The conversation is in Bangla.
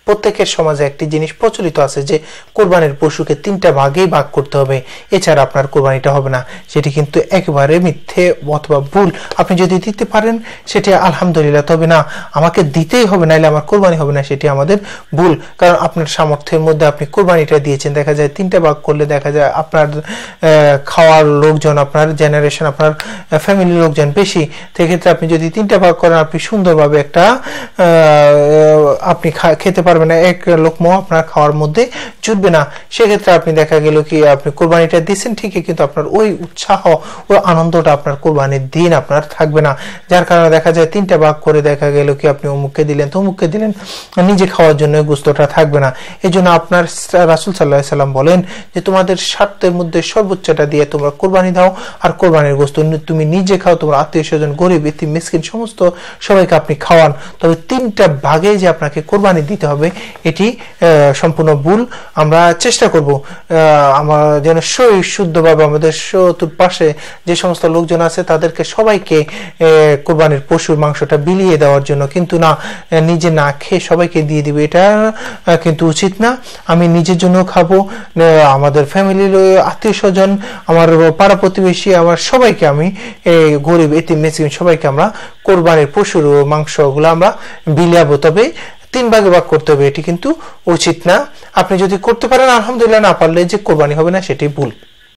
প্রত্যেকের সমাজে একটি জিনিস প্রচলিত আছে যে কোরবানির পশুকে 3টা ভাগেই ভাগ করতে হবে, এছাড়া আপনার কোরবানিটা হবে না। সেটি কিন্তু একেবারে মিথ্যে অথবা ভুল। আপনি যদি দিতে পারেন সেটি আলহামদুলিল্লাহ, তবে না আমাকে দিতেই হবে নাহলে আমার কোরবানি হবে না, সেটি আমাদের ভুল। কারণ আপনার সামর্থ্যের মধ্যে আপনি কোরবানিটা দিয়েছেন, দেখা যায় 3টা ভাগ করলে দেখা যায় আপনার খাওয়ার লোকজন, আপনার জেনারেশন, আপনার ফ্যামিলির লোকজন বেশি, সেক্ষেত্রে আপনি যদি 3টা ভাগ করেন আপনি সুন্দরভাবে একটা আপনি খেতে পারবেন না, এক লোকমা আপনার খাওয়ার মধ্যে জুটবে না। সেক্ষেত্রে আপনি দেখা গেল কি আপনি কোরবানিটা দিচ্ছেন ঠিকই, কিন্তু আপনার ওই উৎসাহ ওই আনন্দটা আপনার কোরবানির দিন আপনার থাকবে না। যার কারণে দেখা যায় 3টা ভাগ করে দেখা গেল কি আপনি অমুককে দিলেন তমুককে দিলেন, নিজে খাওয়ার জন্য গোস্তটা থাকবে না। এই জন্য আপনার রাসূল সাল্লাল্লাহু আলাইহি সাল্লাম বলেন যে তোমাদের স্বার্থের মধ্যে সর্বোচ্চটা দিয়ে তোমরা কোরবানি দাও, আর কোরবানির গোস্ত তুমি নিজে খাও, তোমার আত্মীয় স্বজন, গরিব, এতিম, মিসকিন সমস্ত সবাইকে আপনি খাওয়ান। তবে 3টা ভাগে যে আপনাকে কোরবানি দিতে হবে এটি সম্পূর্ণ ভুল। আমরা চেষ্টা করব আমরা যেন শুদ্ধভাবে আমাদের পাশে যে সমস্ত লোকজন আছে তাদেরকে সবাইকে কোরবানির পশুর মাংসটা বিলিয়ে দেওয়ার জন্য, কিন্তু না নিজে না খেয়ে সবাইকে দিয়ে দিবে, এটা কিন্তু উচিত না। আমি নিজের জন্য খাবো, আমাদের ফ্যামিলির আত্মীয় স্বজন, আমার পাড়া প্রতিবেশী, আমার সবাইকে আমি গরিব, এতিম, মিসকিন সবাইকে আমরা কোরবানির পশুর মাংসগুলো আমরা বিলাবো। তবে 3 ভাগে ভাগ করতে হবে, এটি কিন্তু উচিত না। আপনি যদি করতে পারেন আলহামদুলিল্লাহ, না পারলে যে কোরবানি হবে না সেটি ভুল।